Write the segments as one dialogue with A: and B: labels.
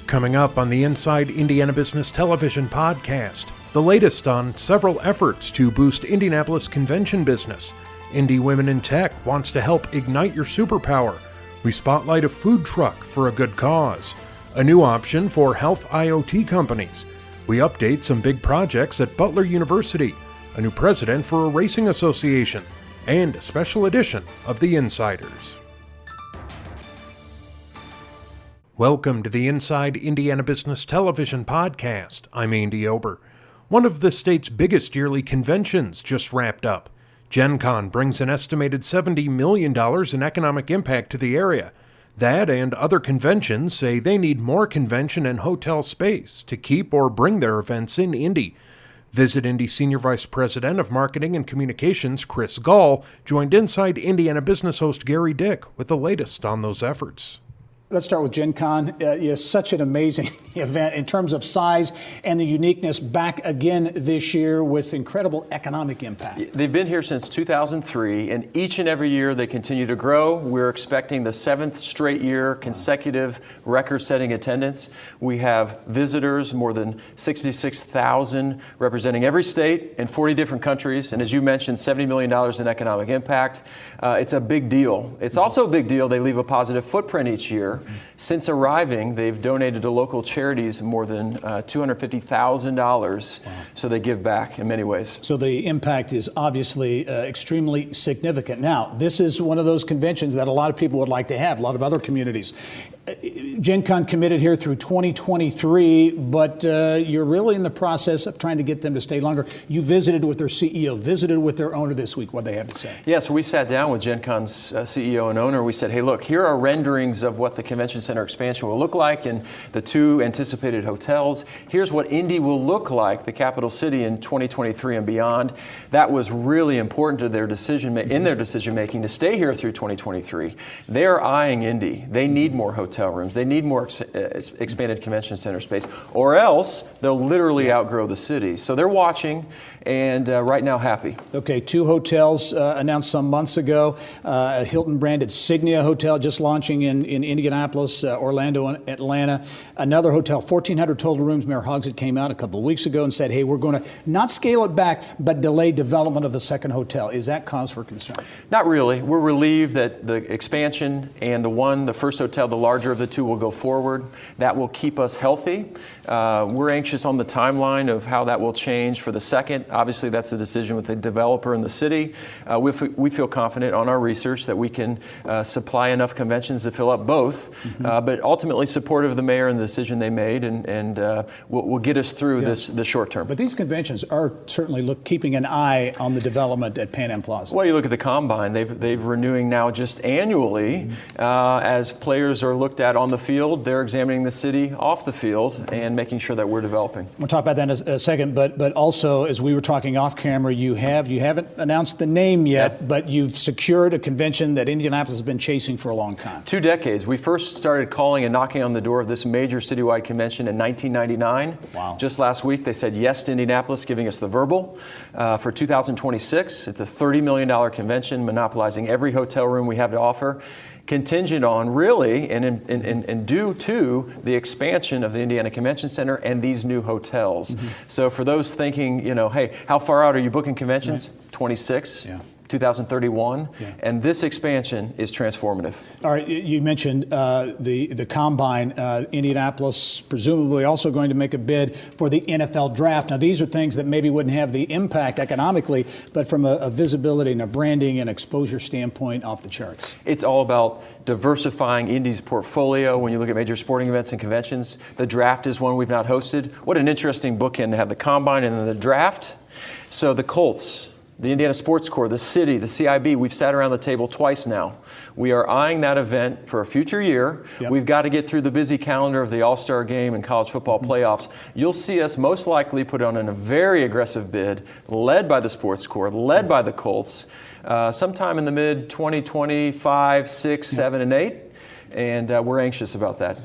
A: Coming up on the Inside Indiana Business Television podcast, the latest on several efforts to boost Indianapolis convention business. Indy Women in Tech wants to help ignite your superpower. We spotlight a food truck for a good cause. A new option for health IoT companies. We update some big projects at Butler University, a new president for a racing association, and a special edition of The Insiders. Welcome to the Inside Indiana Business Television podcast. I'm Andy Ober. One of the state's biggest yearly conventions just wrapped up. Gen Con brings an estimated $70 million in economic impact to the area. That and other conventions say they need more convention and hotel space to keep or bring their events in Indy. Visit Indy Senior Vice President of Marketing and Communications, Chris Gall, joined Inside Indiana Business host Gary Dick with the latest on those efforts.
B: Let's start with Gen Con. It's such an amazing event in terms of size and the uniqueness, back again this year with incredible economic impact.
C: They've been here since 2003, and each and every year they continue to grow. We're expecting the 7th straight year consecutive record-setting attendance. We have visitors, more than 66,000, representing every state in 40 different countries, and as you mentioned, $70 million in economic impact. It's a big deal. It's also a big deal they leave a positive footprint each year. Since arriving, they've donated to local charities more than $250,000, so they give back in many ways.
B: So the impact is obviously extremely significant. Now, this is one of those conventions that a lot of people would like to have, a lot of other communities. Gen Con committed here through 2023, but you're really in the process of trying to get them to stay longer. You visited with their CEO, visited with their owner this week. What they have to say?
C: Yeah, so we sat down with Gen Con's CEO and owner. We said, hey, look, here are renderings of what the convention center expansion will look like and the 2 anticipated hotels. Here's what Indy will look like, the capital city, in 2023 and beyond. That was really important to their decision making to stay here through 2023. They're eyeing Indy. They need more hotel rooms. They need more expanded convention center space, or else they'll literally outgrow the city. So they're watching and right now happy.
B: Okay, 2 hotels announced some months ago. A Hilton-branded Signia Hotel just launching in Indianapolis, Orlando, and Atlanta. Another hotel, 1,400 total rooms. Mayor Hogsett came out a couple of weeks ago and said, hey, we're going to not scale it back, but delay development of the second hotel. Is that cause for concern?
C: Not really. We're relieved that the expansion and the first hotel, the larger of the 2, will go forward. That will keep us healthy. We're anxious on the timeline of how that will change for the second. Obviously, that's a decision with the developer and the city. We feel confident on our research that we can supply enough conventions to fill up both, but ultimately supportive of the mayor and the decision they made, and will get us through the short term.
B: But these conventions are certainly keeping an eye on the development at Pan Am Plaza.
C: Well, you look at the Combine, they've renewing now just annually. As players are looked at on the field, they're examining the city off the field and making sure that we're developing.
B: We'll talk about that in a second, but also, as we were talking off camera, you haven't announced the name yet, but you've secured a convention that Indianapolis has been chasing for a long time.
C: 2 decades. We first started calling and knocking on the door of this major citywide convention in 1999.
B: Wow. Just
C: last week, they said yes to Indianapolis, giving us the verbal. For 2026, it's a $30 million convention, monopolizing every hotel room we have to offer, contingent on really and due to the expansion of the Indiana Convention Center and these new hotels. So for those thinking, hey, how far out are you booking conventions? Right. 26. Yeah. 2031, and this expansion is transformative.
B: All right, you mentioned the Combine. Indianapolis presumably also going to make a bid for the NFL Draft. Now, these are things that maybe wouldn't have the impact economically, but from a visibility and a branding and exposure standpoint, off the charts.
C: It's all about diversifying Indy's portfolio. When you look at major sporting events and conventions, the Draft is one we've not hosted. What an interesting bookend to have the Combine and then the Draft. So the Colts, the Indiana Sports Corps, the city, the CIB, we've sat around the table twice now. We are eyeing that event for a future year. Yep. We've got to get through the busy calendar of the All-Star Game and college football playoffs. You'll see us most likely put on a very aggressive bid, led by the Sports Corps, led by the Colts, sometime in the mid-2025, 6, 7, and 8. And we're anxious about that.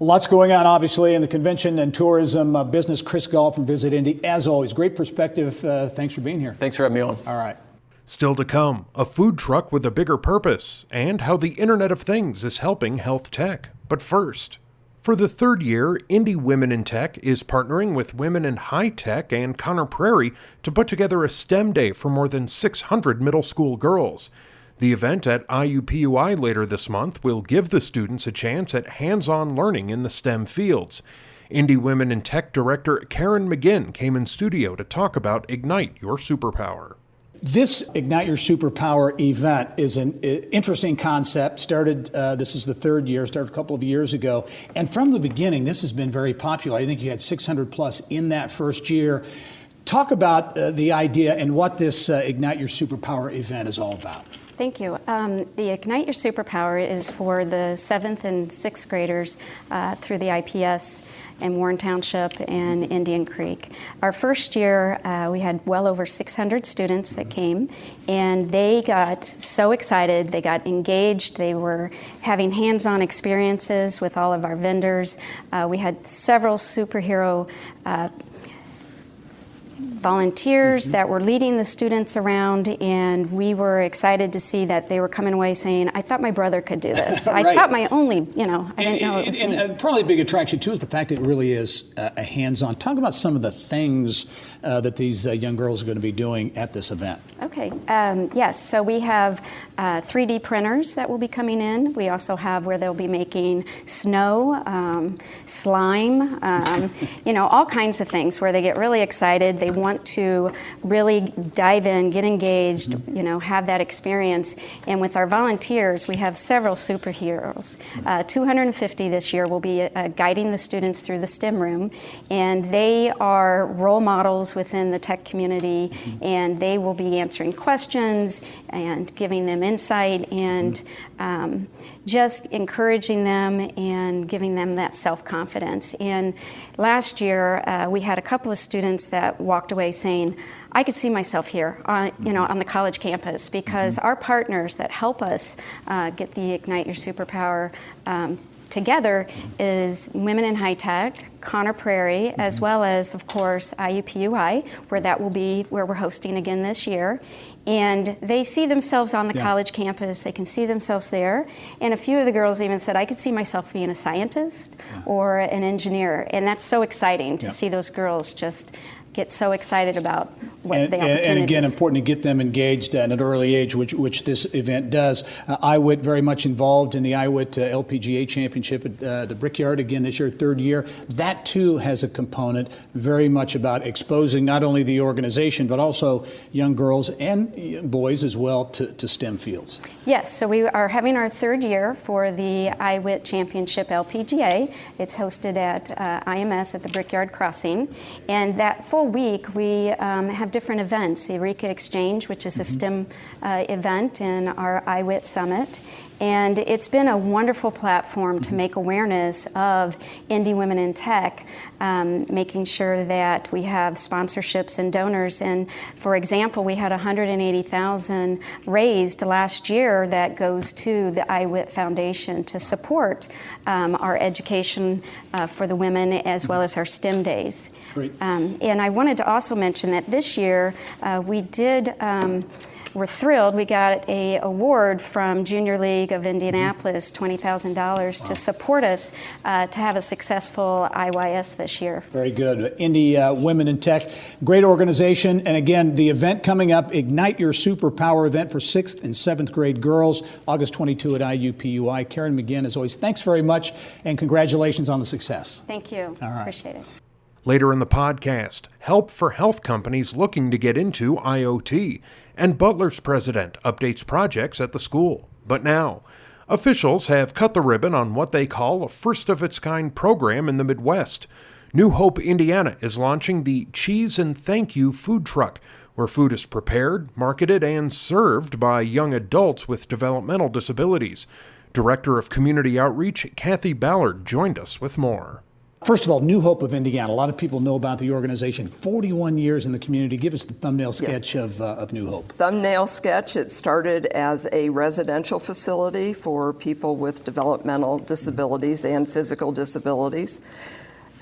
B: Lots going on, obviously, in the convention and tourism business. Chris Gall from Visit Indy, as always, great perspective. Thanks for being here.
C: Thanks for having me on.
B: All right.
A: Still to come, a food truck with a bigger purpose and how the Internet of Things is helping health tech. But first, For the third year, Indy Women in Tech is partnering with Women in High Tech and Conner Prairie to put together a STEM day for more than 600 middle school girls. The event at IUPUI later this month will give the students a chance at hands-on learning in the STEM fields. Indy Women in Tech Director Karen McGinn came in studio to talk about Ignite Your Superpower.
B: This Ignite Your Superpower event is an interesting concept. This is the third year, started a couple of years ago. And from the beginning, this has been very popular. I think you had 600 plus in that first year. Talk about the idea and what this Ignite Your Superpower event is all about.
D: Thank you. The Ignite Your Superpower is for the 7th and 6th graders through the IPS in Warren Township and Indian Creek. Our first year, we had well over 600 students that came, and they got so excited, they got engaged, they were having hands-on experiences with all of our vendors. We had several superhero volunteers that were leading the students around, and we were excited to see that they were coming away saying, I thought my brother could do this.
B: Right.
D: I thought my only, I didn't know it was me.
B: And probably a big attraction, too, is the fact that it really is a hands-on. Talk about some of the things that these young girls are going to be doing at this event.
D: Okay, yes, so we have 3D printers that will be coming in. We also have where they'll be making snow, slime, all kinds of things where they get really excited. They want to really dive in, get engaged, have that experience. And with our volunteers, we have several superheroes. 250 this year will be guiding the students through the STEM room, and they are role models within the tech community, and they will be answering questions and giving them insight and just encouraging them and giving them that self-confidence. And last year, we had a couple of students that walked away saying, I could see myself here, on the college campus, because our partners that help us get the Ignite Your Superpower together is Women in High Tech, Conner Prairie, as well as, of course, IUPUI, where we're hosting again this year. And they see themselves on the college campus. They can see themselves there. And a few of the girls even said, I could see myself being a scientist or an engineer. And that's so exciting to see those girls just get so excited about what the opportunities.
B: And again, important to get them engaged at an early age, which this event does. IWIT very much involved in the IWIT LPGA Championship at the Brickyard again this year, third year. That too has a component very much about exposing not only the organization but also young girls and boys as well to STEM fields.
D: Yes, so we are having our third year for the IWIT Championship LPGA. It's hosted at IMS at the Brickyard Crossing, and that full week we have different events. The Eureka Exchange, which is a STEM event, and our IWIT Summit. And it's been a wonderful platform to make awareness of Indy Women in Tech, making sure that we have sponsorships and donors. And for example, we had $180,000 raised last year that goes to the IWIT Foundation to support our education for the women as well as our STEM days.
B: Great.
D: And I wanted to also mention that this year we're thrilled. We got an award from Junior League of Indianapolis, $20,000 to support us to have a successful IYS this year.
B: Very good. Indy Women in Tech, great organization. And again, the event coming up, Ignite Your Superpower event for 6th and 7th grade girls, August 22 at IUPUI. Karen McGinn, as always, thanks very much, and congratulations on the success.
D: Thank you.
B: All right.
D: Appreciate it.
A: Later in the podcast, help for health companies looking to get into IoT, and Butler's president updates projects at the school. But now, officials have cut the ribbon on what they call a first-of-its-kind program in the Midwest. New Hope, Indiana is launching the Cheese and Thank You food truck, where food is prepared, marketed, and served by young adults with developmental disabilities. Director of Community Outreach, Kathy Ballard, joined us with more.
B: First of all, New Hope of Indiana. A lot of people know about the organization. 41 years in the community. Give us the thumbnail sketch of New Hope.
E: Thumbnail sketch. It started as a residential facility for people with developmental disabilities and physical disabilities.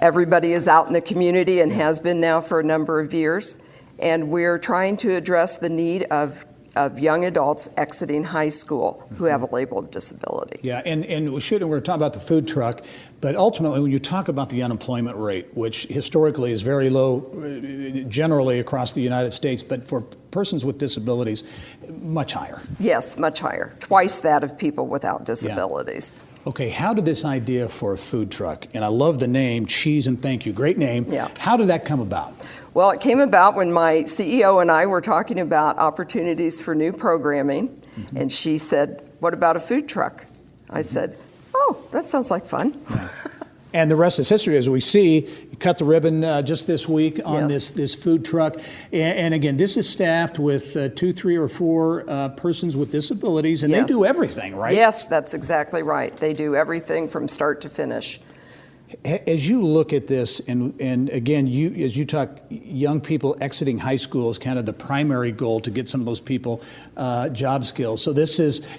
E: Everybody is out in the community and has been now for a number of years. And we're trying to address the need of of young adults exiting high school who have a label of disability.
B: Yeah, and we're talking about the food truck, but ultimately when you talk about the unemployment rate, which historically is very low generally across the United States, but for persons with disabilities, much higher.
E: Yes, much higher, twice that of people without disabilities.
B: Yeah. Okay, how did this idea for a food truck, and I love the name, Cheese and Thank You, great name.
E: Yeah.
B: How did that come about?
E: Well, it came about when my CEO and I were talking about opportunities for new programming, and she said, "What about a food truck?" I said, "Oh, that sounds like fun."
B: And the rest is history, as we see. You cut the ribbon just this week on
E: Yes.
B: this food truck. And again, this is staffed with 2, 3, or 4 persons with disabilities, and
E: Yes.
B: they do everything, right?
E: Yes, that's exactly right. They do everything from start to finish.
B: As you look at this, and again, as you talk, young people exiting high school is kind of the primary goal to get some of those people job skills. So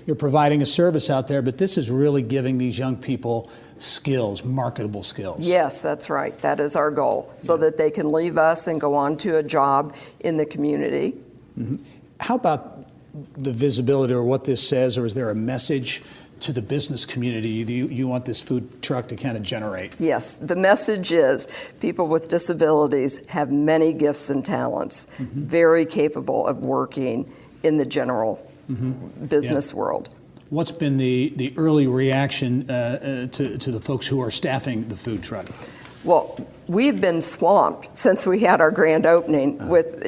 B: you're providing a service out there, but this is really giving these young people skills, marketable skills.
E: Yes, that's right. That is our goal, so that they can leave us and go on to a job in the community.
B: How about the visibility, or what this says, or is there a message to the business community you want this food truck to kind of generate?
E: Yes, the message is people with disabilities have many gifts and talents, very capable of working in the general business world.
B: What's been the early reaction to the folks who are staffing the food truck?
E: Well, we've been swamped since we had our grand opening with,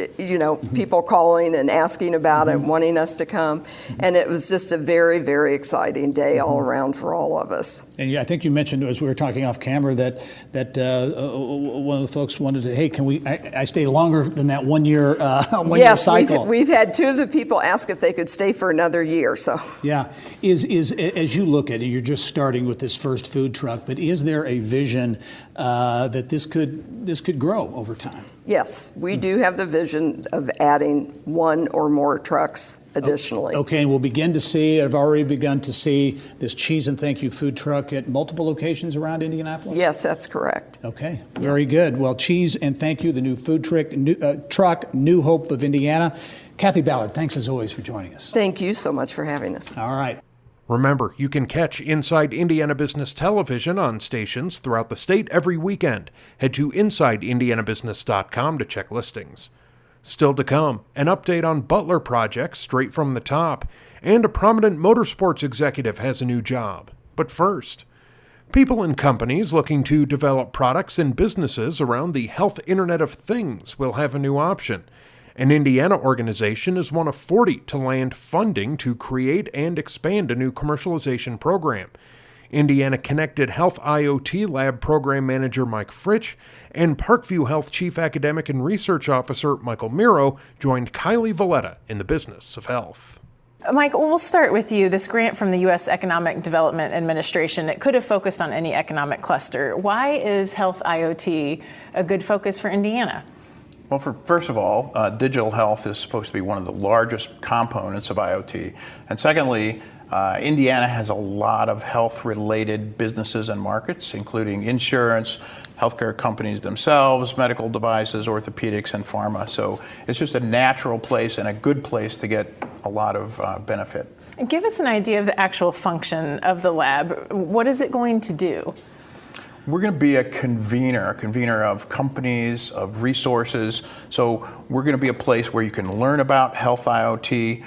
E: people calling and asking about it, wanting us to come. And it was just a very, very exciting day all around for all of us.
B: And I think you mentioned, as we were talking off camera, that one of the folks wanted to, hey, can I stay longer than that 1 year
E: Yes,
B: cycle?
E: we've had 2 of the people ask if they could stay for another year. So
B: Yeah. Is as you look at it, you're just starting with this first food truck, but is there a vision that this could grow over time?
E: yes, we do have the vision of adding 1 or more trucks additionally.
B: Okay, and I've already begun to see this Cheese and Thank You food truck at multiple locations around Indianapolis?
E: Yes, that's correct.
B: Okay, very good. Well, Cheese and Thank You, the new food truck, New Hope of Indiana. Kathy Ballard, thanks as always for joining us.
E: Thank you so much for having us.
B: All right.
A: Remember, you can catch Inside Indiana Business Television on stations throughout the state every weekend. Head to InsideIndianaBusiness.com to check listings. Still to come, an update on Butler projects straight from the top, and a prominent motorsports executive has a new job. But first, people and companies looking to develop products and businesses around the health Internet of Things will have a new option. An Indiana organization is one of 40 to land funding to create and expand a new commercialization program. Indiana Connected Health IoT Lab Program Manager Mike Fritsch and Parkview Health Chief Academic and Research Officer Michael Miro joined Kylie Valletta in the business of health.
F: Mike, we'll start with you. This grant from the U.S. Economic Development Administration, it could have focused on any economic cluster. Why is health IoT a good focus for Indiana?
G: Well, first of all, digital health is supposed to be one of the largest components of IoT. And secondly, Indiana has a lot of health-related businesses and markets, including insurance, healthcare companies themselves, medical devices, orthopedics, and pharma. So it's just a natural place and a good place to get a lot of benefit.
F: Give us an idea of the actual function of the lab. What is it going to do?
G: We're going to be a convener of companies, of resources. So we're going to be a place where you can learn about health IoT,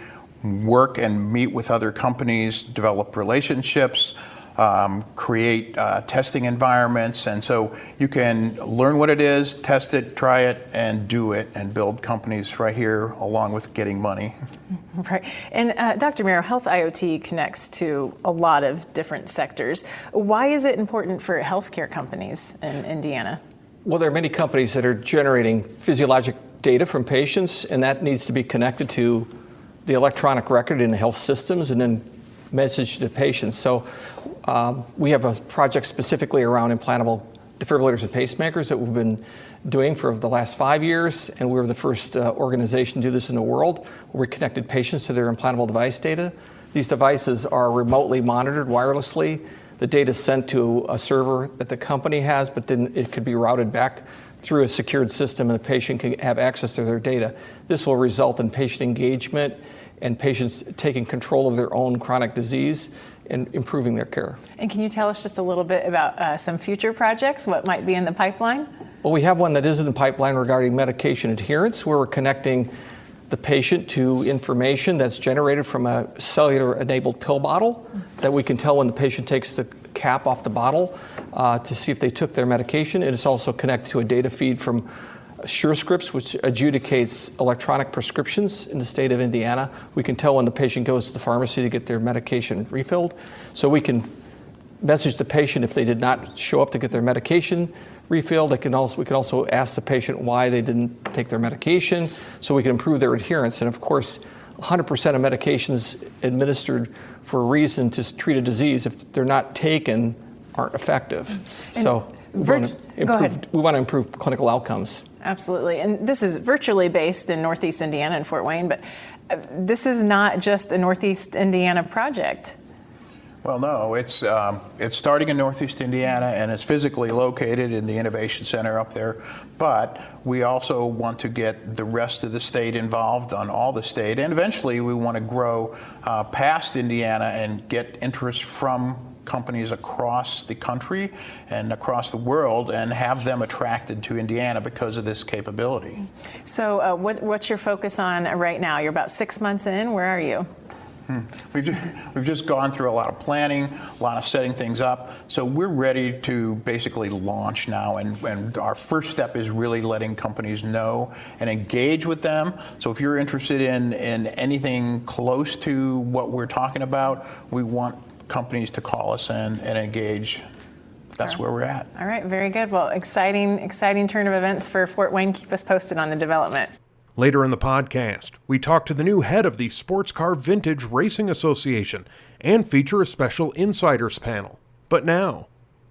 G: work and meet with other companies, develop relationships, create testing environments. And so you can learn what it is, test it, try it, and do it, and build companies right here along with getting money.
F: Right. And Dr. Miro, health IoT connects to a lot of different sectors. Why is it important for healthcare companies in Indiana?
H: Well, there are many companies that are generating physiologic data from patients, and that needs to be connected to the electronic record in the health systems and then message to patients. So we have a project specifically around implantable defibrillators and pacemakers that we've been doing for the last 5 years, and we were the first organization to do this in the world, where we connected patients to their implantable device data. These devices are remotely monitored wirelessly. The data is sent to a server that the company has, but then it could be routed back through a secured system, and the patient can have access to their data. This will result in patient engagement and patients taking control of their own chronic disease and improving their care.
F: And can you tell us just a little bit about some future projects, what might be in the pipeline?
H: Well, we have one that is in the pipeline regarding medication adherence, where we're connecting the patient to information that's generated from a cellular-enabled pill bottle that we can tell when the patient takes the cap off the bottle to see if they took their medication. And it's also connected to a data feed from SureScripts, which adjudicates electronic prescriptions in the state of Indiana. We can tell when the patient goes to the pharmacy to get their medication refilled. So we can message the patient if they did not show up to get their medication refilled. We can also ask the patient why they didn't take their medication, so we can improve their adherence. And of course, 100% of medications administered for a reason to treat a disease, if they're not taken, aren't effective.
F: And
H: so we want to improve clinical outcomes.
F: Absolutely. And this is virtually based in Northeast Indiana and Fort Wayne, but this is not just a Northeast Indiana project.
G: Well, no, it's starting in Northeast Indiana, and it's physically located in the Innovation Center up there. But we also want to get the rest of the state involved on all the state, and eventually we want to grow past Indiana and get interest from companies across the country and across the world, and have them attracted to Indiana because of this capability.
F: So what's your focus on right now? You're about 6 months in. Where are you?
G: We've just gone through a lot of planning, a lot of setting things up. So we're ready to basically launch now, and our first step is really letting companies know and engage with them. So if you're interested in anything close to what we're talking about, we want companies to call us and engage. That's where we're at.
F: All right, very good. Well, exciting turn of events for Fort Wayne. Keep us posted on the development.
A: Later in the podcast, we talk to the new head of the Sports Car Vintage Racing Association and feature a special insiders panel. But now,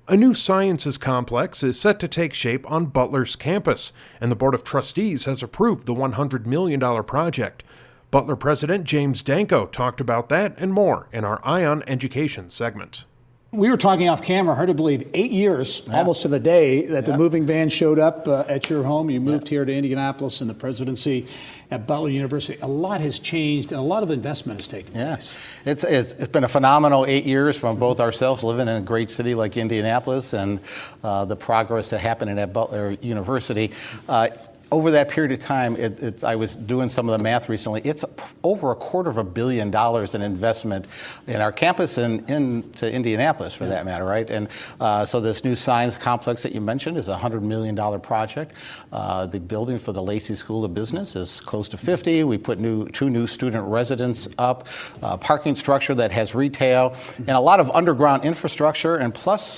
A: a new sciences complex is set to take shape on Butler's campus, and the Board of Trustees has approved the $100 million project. Butler President James Danko talked about that and more in our Ion Education segment.
B: We were talking off camera, hard to believe, 8 years, almost to the day, that the moving van showed up at your home. You moved here to Indianapolis in the presidency at Butler University. A lot has changed, and a lot of investment has taken place.
I: It's been a phenomenal 8 years from both ourselves living in a great city like Indianapolis and the progress that happened at Butler University. Over that period of time, I was doing some of the math recently. It's over $250 million in investment in our campus and into Indianapolis, for that matter, right? And so this new science complex that you mentioned is a $100 million project. The building for the Lacey School of Business is close to 50. We put two new student residents up, parking structure that has retail, and a lot of underground infrastructure, and plus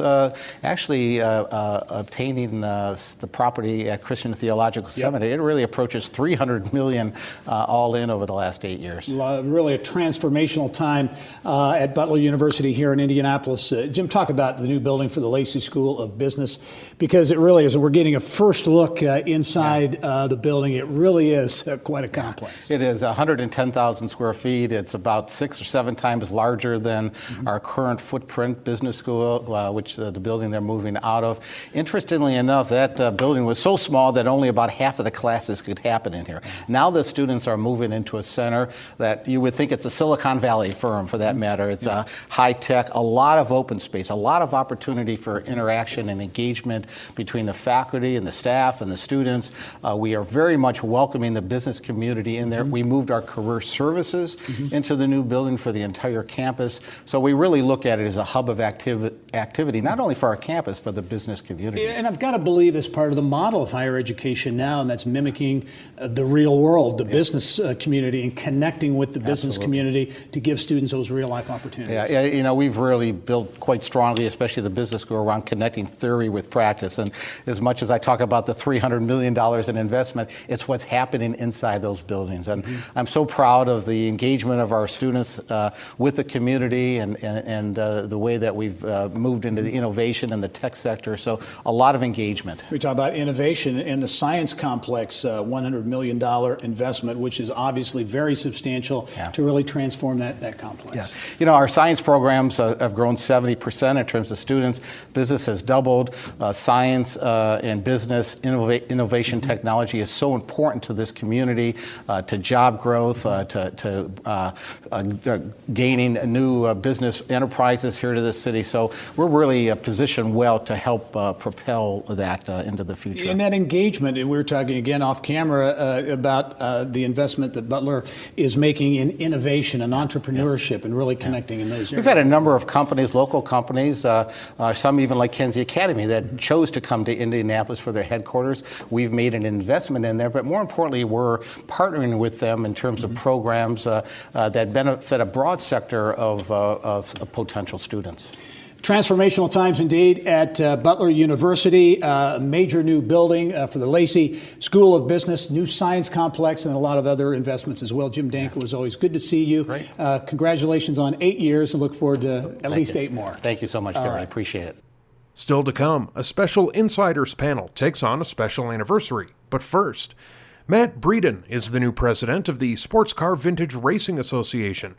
I: actually obtaining the property at Christian Theological Seminary. It really approaches $300 million all in over the last 8 years.
B: Really a transformational time at Butler University here in Indianapolis. Jim, talk about the new building for the Lacey School of Business, because it really is. We're getting a first look inside the building. It really is quite a complex.
I: It is 110,000 square feet. It's about 6 or 7 times larger than our current footprint business school, which the building they're moving out of. Interestingly enough, that building was so small that only about half of the classes could happen in here. Now the students are moving into a center that you would think it's a Silicon Valley firm, for that matter. It's high tech, a lot of open space, a lot of opportunity for interaction and engagement between the faculty and the staff and the students. We are very much welcoming the business community in there. We moved our career services into the new building for the entire campus. So we really look at it as a hub of activity, not only for our campus, for the business community.
B: And I've got to believe it's part of the model of higher education now, and that's mimicking the real world, the business community, and connecting with the business community to give students those real life opportunities.
I: Yeah, you know, we've really built quite strongly, especially the business school, around connecting theory with practice. And as much as I talk about the $300 million in investment, it's what's happening inside those buildings. And I'm so proud of the engagement of our students with the community and the way that we've moved into the innovation and the tech sector. So a lot of engagement.
B: We talk about innovation, and the science complex, $100 million investment, which is obviously very substantial to really transform that complex.
I: Yeah. You know, our science programs have grown 70% in terms of students. Business has doubled. Science and business innovation technology is so important to this community, to job growth, to gaining new business enterprises here to this city. So we're really positioned well to help propel that into the future.
B: And that engagement, and we were talking again off camera about the investment that Butler is making in innovation and entrepreneurship and really connecting in those areas.
I: We've had a number of companies, local companies, some even like Kenzie Academy, that chose to come to Indianapolis for their headquarters. We've made an investment in there, but more importantly, we're partnering with them in terms of programs that benefit a broad sector of potential students.
B: Transformational times indeed at Butler University, a major new building for the Lacey School of Business, new science complex, and a lot of other investments as well. Jim Danko, was always good to see you. Congratulations on 8 years, and look forward to at least 8 more.
I: Thank you so much, Gary. I appreciate it.
A: Still to come, a special Insiders panel takes on a special anniversary. But first, Matt Breeden is the new president of the Sports Car Vintage Racing Association.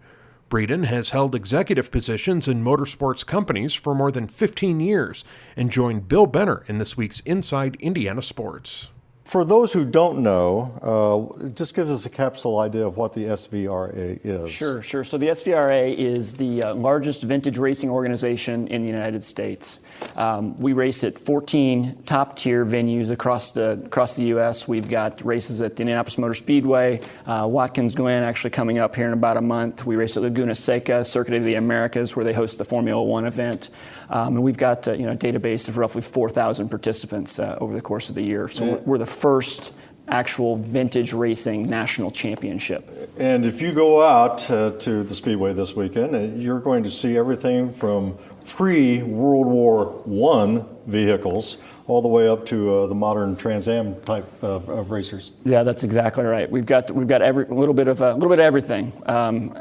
A: Breeden has held executive positions in motorsports companies for more than 15 years and joined Bill Benner in this week's Inside Indiana Sports.
J: For those who don't know, just gives us a capsule idea of what the SVRA is.
K: Sure. So the SVRA is the largest vintage racing organization in the United States. We race at 14 top-tier venues across the U.S. We've got races at the Indianapolis Motor Speedway, Watkins Glen actually coming up here in about a month. We race at Laguna Seca, Circuit of the Americas, where they host the Formula One event. And we've got a database of roughly 4,000 participants over the course of the year. So we're the first actual vintage racing national championship.
J: And if you go out to the Speedway this weekend, you're going to see everything from pre-World War I vehicles all the way up to the modern Trans Am type of racers.
K: Yeah, that's exactly right. We've got a little bit of everything.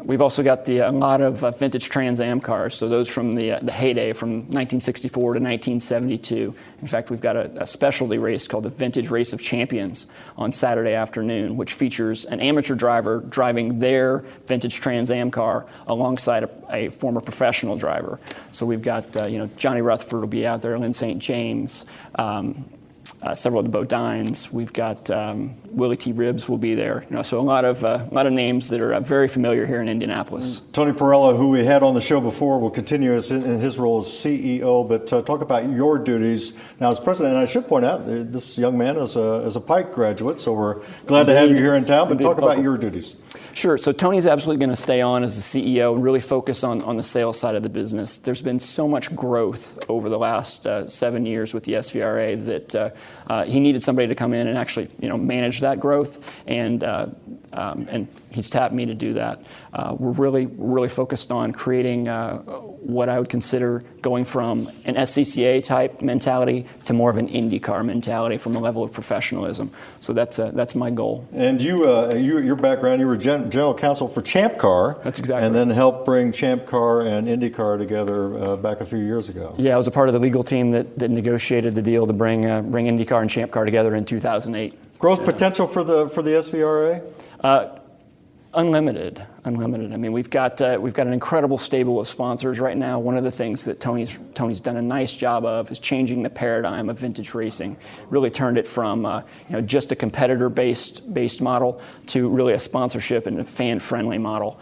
K: We've also got a lot of vintage Trans Am cars. So those from the heyday from 1964 to 1972. In fact, we've got a specialty race called the Vintage Race of Champions on Saturday afternoon, which features an amateur driver driving their vintage Trans Am car alongside a former professional driver. So we've got Johnny Rutherford will be out there, Lynn St. James. Several of the Bodines. We've got Willie T. Ribbs will be there. So a lot of names that are very familiar here in Indianapolis.
J: Tony Perella, who we had on the show before, will continue in his role as CEO. But talk about your duties now as president. And I should point out, this young man is a Pike graduate, so we're glad to have you here in town. But talk about your duties.
K: Sure. So Tony's absolutely going to stay on as the CEO and really focus on the sales side of the business. There's been so much growth over the last 7 years with the SVRA that he needed somebody to come in and actually manage that growth, and he's tapped me to do that. We're really focused on creating what I would consider going from an SCCA type mentality to more of an IndyCar mentality from a level of professionalism. So that's my goal.
J: And your background, you were general counsel for Champ Car.
K: That's exactly.
J: And then helped bring Champ Car and IndyCar together back a few years ago.
K: Yeah, I was a part of the legal team that negotiated the deal to bring IndyCar and Champ Car together in 2008.
J: Growth potential for the SVRA?
K: Unlimited. I mean, we've got an incredible stable of sponsors right now. One of the things that Tony's done a nice job of is changing the paradigm of vintage racing. Really turned it from just a competitor-based model to really a sponsorship and a fan-friendly model.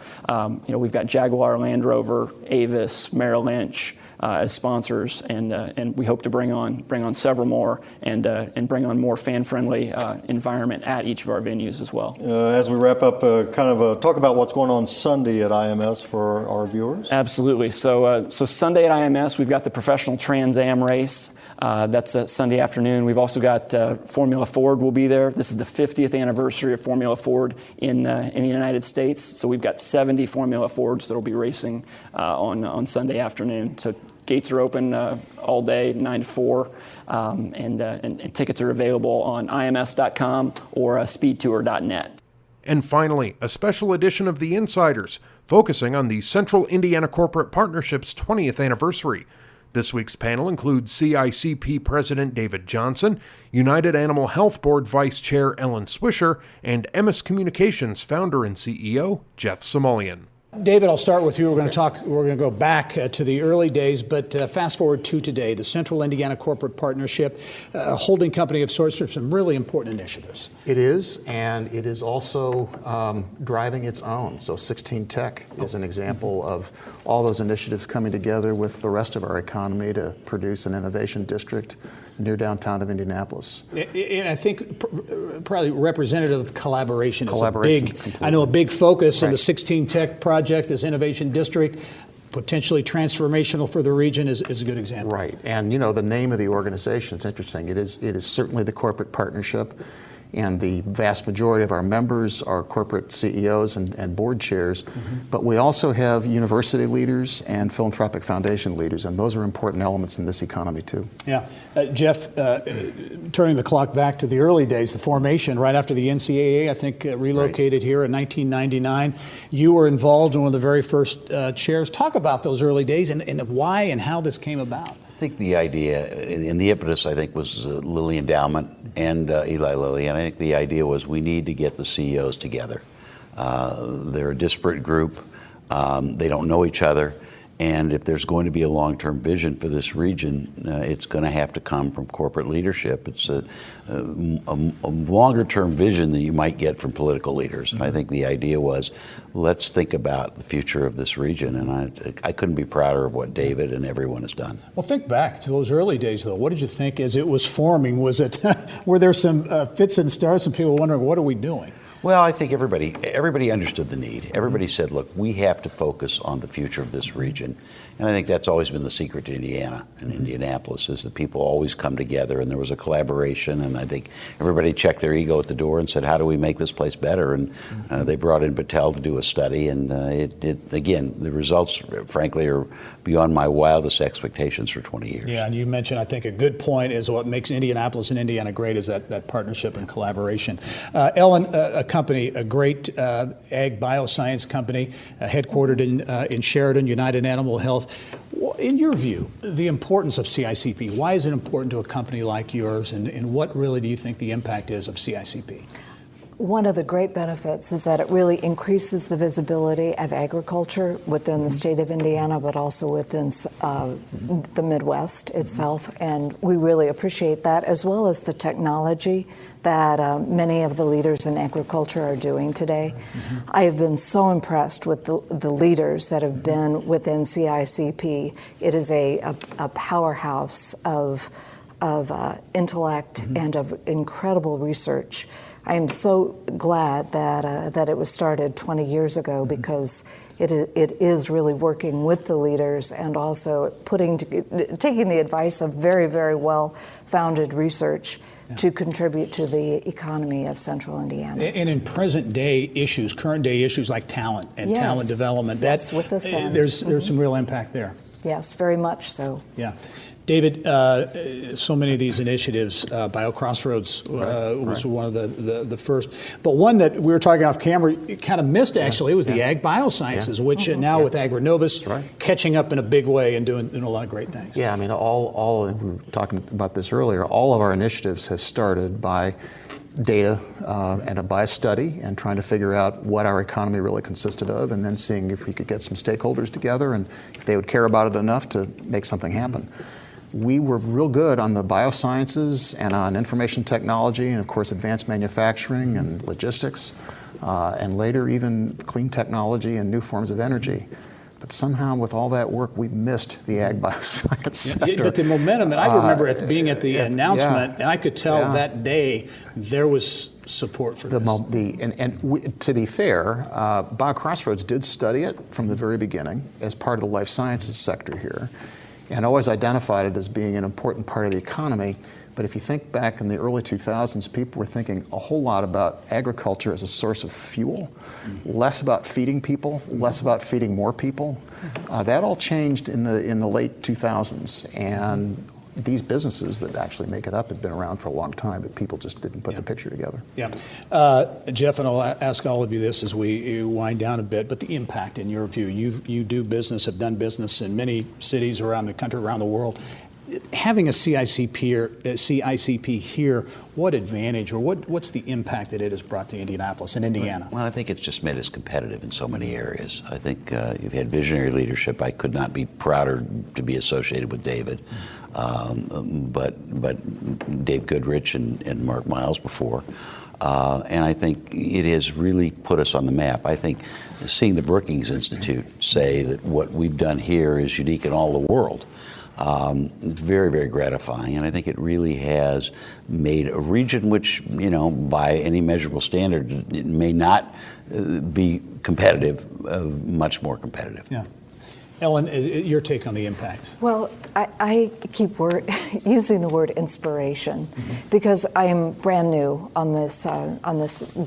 K: We've got Jaguar, Land Rover, Avis, Merrill Lynch as sponsors, and we hope to bring on several more and bring on more fan-friendly environment at each of our venues as well.
J: As we wrap up, talk about what's going on Sunday at IMS for our viewers.
K: Absolutely. So Sunday at IMS, we've got the professional Trans Am race. That's Sunday afternoon. We've also got Formula Ford will be there. This is the 50th anniversary of Formula Ford in the United States. So we've got 70 Formula Fords that will be racing on Sunday afternoon. So gates are open all day, 9 to 4, and tickets are available on ims.com or speedtour.net.
A: And finally, a special edition of The Insiders, focusing on the Central Indiana Corporate Partnership's 20th anniversary. This week's panel includes CICP President David Johnson, United Animal Health Board Vice Chair Ellen Swisher, and Emmis Communications founder and CEO Jeff Samoian.
B: David, I'll start with you. We're going to go back to the early days, but fast forward to today, the Central Indiana Corporate Partnership, a holding company of sorts for some really important initiatives.
L: It is, and it is also driving its own. So 16 Tech is an example of all those initiatives coming together with the rest of our economy to produce an innovation district near downtown of Indianapolis.
B: And I think probably representative of collaboration is a big,
L: completely.
B: I know a big focus in
L: Right.
B: the 16 Tech project, this innovation district, potentially transformational for the region is a good example.
L: Right, and you know the name of the organization, it's interesting. It is certainly the corporate partnership, and the vast majority of our members are corporate CEOs and board chairs, but we also have university leaders and philanthropic foundation leaders, and those are important elements in this economy too.
B: Yeah. Jeff, turning the clock back to the early days, the formation right after the NCAA, I think, relocated here in 1999. You were involved in one of the very first chairs. Talk about those early days and why and how this came about.
M: I think the idea and the impetus, I think, was Lilly Endowment and Eli Lilly. And I think the idea was we need to get the CEOs together. They're a disparate group. They don't know each other. And if there's going to be a long-term vision for this region, it's going to have to come from corporate leadership. It's a longer-term vision than you might get from political leaders. And I think the idea was, let's think about the future of this region. And I couldn't be prouder of what David and everyone has done.
B: Well, think back to those early days, though. What did you think as it was forming? Was it were there some fits and starts and people wondering, what are we doing?
M: Well, I think everybody understood the need. Everybody said, look, we have to focus on the future of this region. And I think that's always been the secret to Indiana and Indianapolis, is that people always come together, and there was a collaboration, and I think everybody checked their ego at the door and said, how do we make this place better? And they brought in Battelle to do a study, and again, the results, frankly, are beyond my wildest expectations for 20 years.
B: Yeah, and you mentioned, I think, a good point is what makes Indianapolis and Indiana great is that partnership and collaboration. Ellen, a company, a great ag bioscience company, headquartered in Sheridan, United Animal Health. In your view, the importance of CICP, why is it important to a company like yours, and what really do you think the impact is of CICP?
N: One of the great benefits is that it really increases the visibility of agriculture within the state of Indiana, but also within the Midwest itself. And we really appreciate that, as well as the technology that many of the leaders in agriculture are doing today. I have been so impressed with the leaders that have been within CICP. It is a powerhouse of intellect and of incredible research. I am so glad that it was started 20 years ago, because it is really working with the leaders and also taking the advice of very, very well-founded research to contribute to the economy of Central Indiana.
B: And in present day issues, current day issues like talent and talent development,
N: yes, with the sun.
B: There's some real impact there.
N: Yes, very much so.
B: Yeah. David, so many of these initiatives, BioCrossroads was one of the first, but one that we were talking off camera, kind of missed actually, it was the ag biosciences, which now with AgriNovus catching up in a big way and doing a lot of great things.
L: Yeah, I mean, all we were talking about this earlier, all of our initiatives have started by data and by a study and trying to figure out what our economy really consisted of, and then seeing if we could get some stakeholders together and if they would care about it enough to make something happen. We were real good on the biosciences and on information technology and, of course, advanced manufacturing and logistics, and later even clean technology and new forms of energy. But somehow with all that work, we missed the ag bioscience sector.
B: But the momentum, and I remember being at the announcement, and I could tell that day there was support for this.
L: To be fair, BioCrossroads did study it from the very beginning as part of the life sciences sector here, and always identified it as being an important part of the economy. But if you think back in the early 2000s, people were thinking a whole lot about agriculture as a source of fuel, less about feeding people, less about feeding more people. That all changed in the late 2000s, and these businesses that actually make it up had been around for a long time, but people just didn't put the picture together.
B: Yeah. Jeff, and I'll ask all of you this as we wind down a bit, but the impact in your view, you do business, have done business in many cities around the country, around the world. Having a CICP here, what advantage or what's the impact that it has brought to Indianapolis and Indiana?
M: Well, I think it's just made us competitive in so many areas. I think you've had visionary leadership. I could not be prouder to be associated with David, but Dave Goodrich and Mark Miles before. And I think it has really put us on the map. I think seeing the Brookings Institute say that what we've done here is unique in all the world, it's very, very gratifying, and I think it really has made a region which, by any measurable standard, it may not be competitive, much more competitive.
B: Yeah. Ellen, your take on the impact?
N: Well, I keep using the word inspiration because I am brand new on this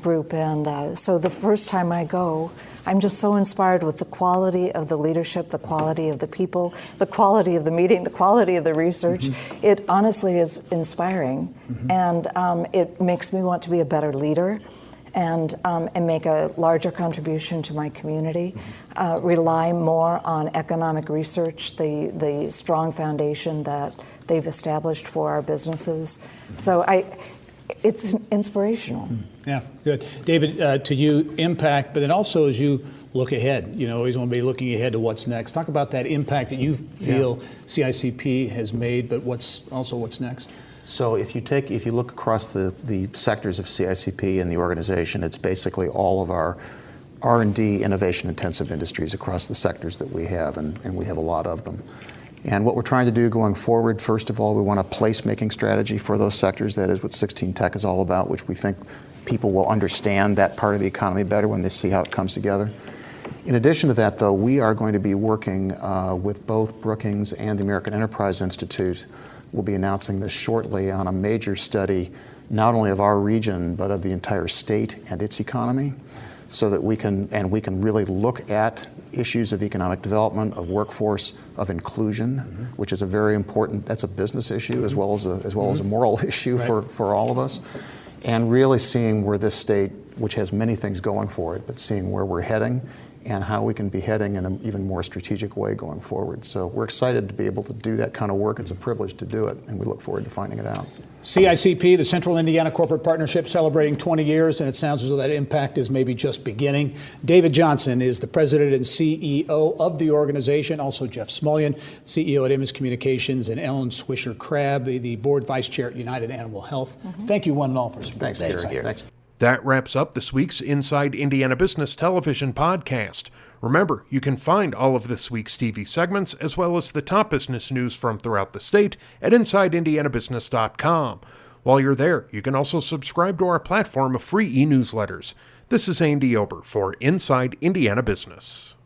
N: group, and so the first time I go, I'm just so inspired with the quality of the leadership, the quality of the people, the quality of the meeting, the quality of the research. It honestly is inspiring, and it makes me want to be a better leader and make a larger contribution to my community, rely more on economic research, the strong foundation that they've established for our businesses. So it's inspirational.
B: Yeah, good. David, to you, impact, but then also as you look ahead, you always want to be looking ahead to what's next. Talk about that impact that you feel CICP has made, but what's next?
L: So if you look across the sectors of CICP and the organization, it's basically all of our R&D innovation intensive industries across the sectors that we have, and we have a lot of them. And what we're trying to do going forward, first of all, we want a placemaking strategy for those sectors. That is what 16 Tech is all about, which we think people will understand that part of the economy better when they see how it comes together. In addition to that, though, we are going to be working with both Brookings and the American Enterprise Institute. We'll be announcing this shortly on a major study, not only of our region, but of the entire state and its economy, so that we can really look at issues of economic development, of workforce, of inclusion, which is a very important, that's a business issue as well as a moral issue for all of us, and really seeing where this state, which has many things going for it, but seeing where we're heading and how we can be heading in an even more strategic way going forward. So we're excited to be able to do that kind of work. It's a privilege to do it, and we look forward to finding it out.
B: CICP, the Central Indiana Corporate Partnership, celebrating 20 years, and it sounds as though that impact is maybe just beginning. David Johnson is the president and CEO of the organization. Also Jeff Smulyan, CEO at Image Communications, and Ellen Swisher-Crabb, the board vice chair at United Animal Health. Thank you one and all for supporting.
L: Thanks, Gary. Thanks.
A: That wraps up this week's Inside Indiana Business Television podcast. Remember, you can find all of this week's TV segments as well as the top business news from throughout the state at InsideIndianaBusiness.com. While you're there, you can also subscribe to our platform of free e-newsletters. This is Andy Ober for Inside Indiana Business.